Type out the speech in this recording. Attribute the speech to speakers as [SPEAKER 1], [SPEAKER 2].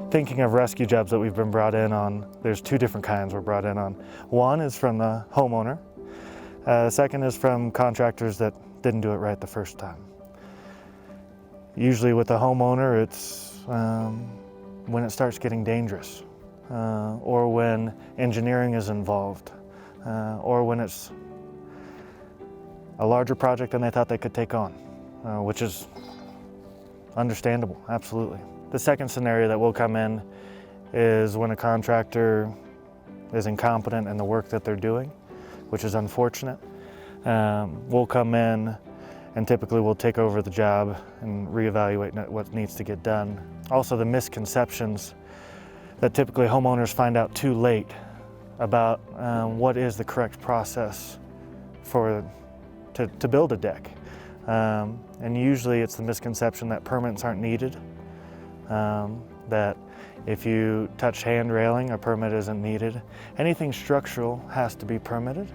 [SPEAKER 1] thinking of rescue jobs that we've been brought in on, there's two different kinds we're brought in on. One is from the homeowner. The second is from contractors that didn't do it right the first time. Usually with the homeowner, it's when it starts getting dangerous, or when engineering is involved, or when it's a larger project than they thought they could take on, which is understandable, absolutely. The second scenario that will come in is when a contractor is incompetent in the work that they're doing, which is unfortunate. We'll come in and typically we'll take over the job and reevaluate what needs to get done. Also, the misconceptions that typically homeowners find out too late about what is the correct process to build a deck. And usually it's the misconception that permits aren't needed, that if you touch hand railing, a permit isn't needed. Anything structural has to be permitted.